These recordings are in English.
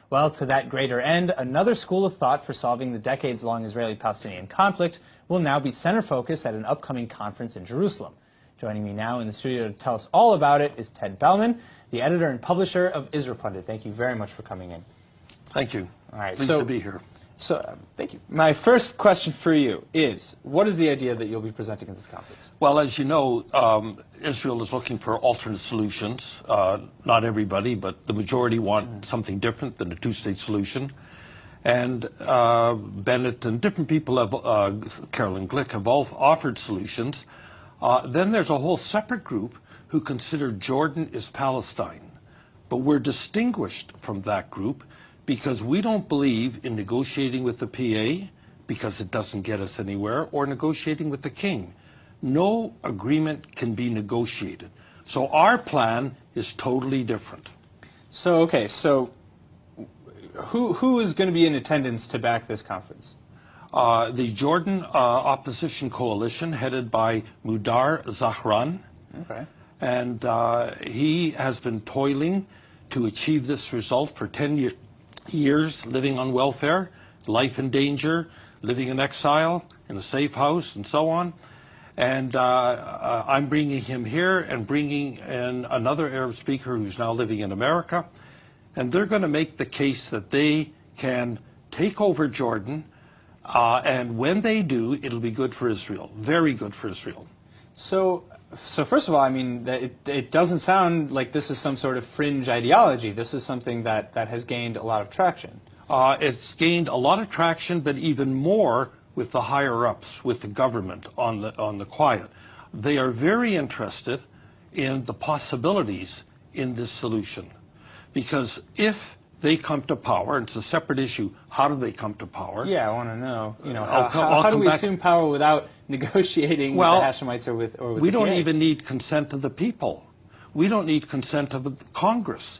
Well, to that greater end, another school of thought for solving the decades-long Israeli-Palestinian conflict will now be center focus at an upcoming conference in Jerusalem. Joining me now in the studio to tell us all about it is Ted Bellman, the editor and publisher of Israel Pundit. Thank you very much for coming in. Thank you. All right, Pleased to be here. Thank you. My first question for you is, what is the idea that you'll be presenting at this conference? Well, as you know, Israel is looking for alternate solutions. Not everybody, but the majority want something different than a two-state solution. And Bennett and different people, Carolyn Glick, have all offered solutions. Then there's a whole separate group who consider Jordan is Palestine. But we're distinguished from that group because we don't believe in negotiating with the PA because it doesn't get us anywhere, or negotiating with the king. No agreement can be negotiated. So our plan is totally different. So who is going to be in attendance to back this conference? The Jordan Opposition Coalition, headed by Mudar Zahran. Okay. And he has been toiling to achieve this result for 10 years, living on welfare, life in danger, living in exile, in a safe house, and so on. And I'm bringing him here and bringing in another Arab speaker who's now living in America. And they're going to make the case that they can take over Jordan, and when they do, it'll be good for Israel, very good for Israel. So first of all, I mean, it doesn't sound like this is some sort of fringe ideology. This is something that has gained a lot of traction. It's gained a lot of traction, but even more with the higher-ups, with the government on the quiet. They are very interested in the possibilities in this solution. Because if they come to power, and it's a separate issue, how do they come to power? Yeah, I want to know. You know, how do we assume power without negotiating with the Hashemites or with we the don't PA? even need consent of the people. We don't need consent of Congress.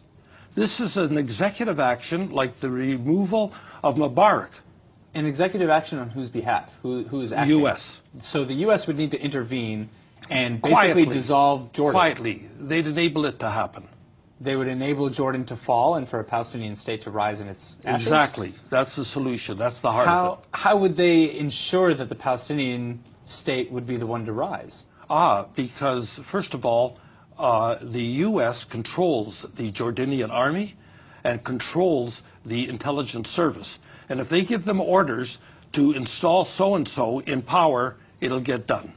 This is an executive action like the removal of Mubarak. An executive action on whose behalf? Who is acting? U.S. So the U.S. would need to intervene and basically dissolve Jordan. Quietly. They'd enable it to happen. They would enable Jordan to fall and for a Palestinian state to rise in its ashes? Exactly. That's the solution. That's the heart of it. How would they ensure that the Palestinian state would be the one to rise? Because, first of all, the U.S. controls the Jordanian army and controls the intelligence service. And if they give them orders to install so-and-so in power, it'll get done.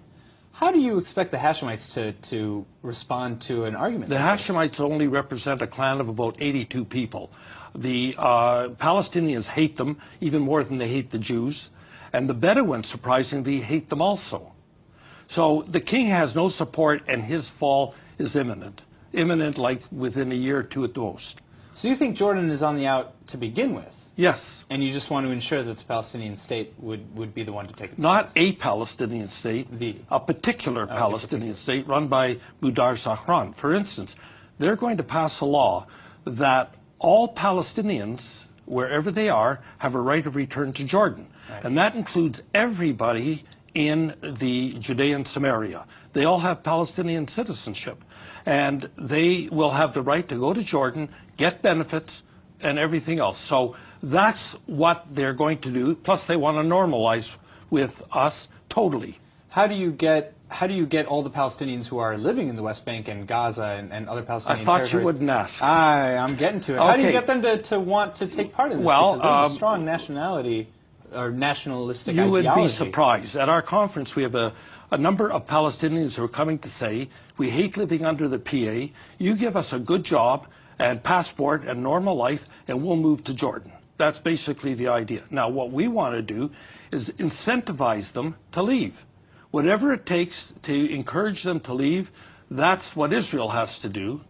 How do you expect the Hashemites to respond to an argument The like Hashemites only represent a clan of about 82 people. The Palestinians hate them even more than they hate the Jews. And the Bedouins, surprisingly, hate them also. So the king has no support, and his fall is imminent. Imminent, like within a year or two at the most. So you think Jordan is on the out to begin with? Yes. And you just want to ensure that the Palestinian state would be the one to take its Not place? a Palestinian state, a particular Palestinian state run by Mudar Zahran. For instance, they're going to pass a law that all Palestinians, wherever they are, have a right of return to Jordan. Right. And that includes everybody in the Judea and Samaria. They all have Palestinian citizenship. And they will have the right to go to Jordan, get benefits, and everything else. So that's what they're going to do. Plus, they want to normalize with us totally. How do you get all the Palestinians who are living in the West Bank and Gaza and other Palestinian territories? I thought territories? You wouldn't ask. I'm getting to it. Okay. How do you get them to want to take part in this? Well, because there's a strong nationality or nationalistic ideology. You would be ideology. surprised. At our conference, we have a number of Palestinians who are coming to say, we hate living under the PA. You give us a good job and passport and normal life, and we'll move to Jordan. That's basically the idea. Now, what we want to do is incentivize them to leave. Whatever it takes to encourage them to leave, that's what Israel has to do.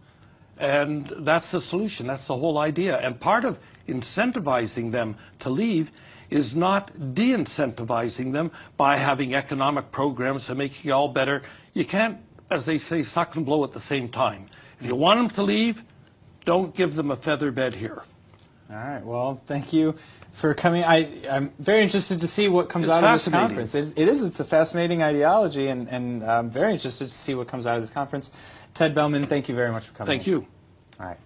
And that's the solution. That's the whole idea. And part of incentivizing them to leave is not de-incentivizing them by having economic programs and making it all better. You can't, as they say, suck and blow at the same time. If you want them to leave, don't give them a feather bed here. All right. Well, thank you for coming. I'm very interested to see what comes out of this conference. It's a fascinating ideology, and I'm very interested to see what comes out of this conference. Ted Bellman, thank you very much for coming. Thank you. All right.